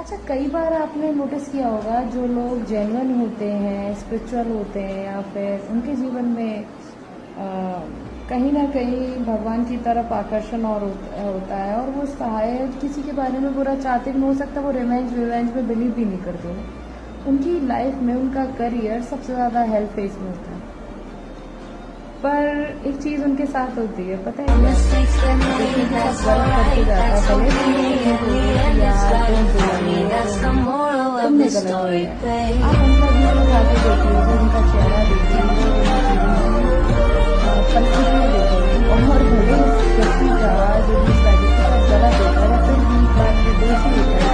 अच्छा, कई बार आपने नोटिस किया होगा जो लोग जेन्युइन होते हैं, स्पिरिचुअल होते हैं या फिर उनके जीवन में कहीं ना कहीं भगवान की तरफ आकर्षण और होता है और वो शायद किसी के बारे में बुरा चाहते भी नहीं, हो सकता वो रिवेंज में बिलीव भी नहीं करते हो। उनकी लाइफ में उनका करियर सबसे ज़्यादा हेल्प फेस में होता है, पर एक चीज़ उनके साथ होती है, पता है क्या? देखने के साथ वर्क करके जाता है, भले तुम यार तुमने गलत किया है। आप उनका जीवन उठा के देखिए, जो उनका चेहरा देखिए, जो परिस्थितियाँ देखिए, और भले उस व्यक्ति का जो भी उसके साथ गलत होता है, फिर भी इस बात में दोषी होता है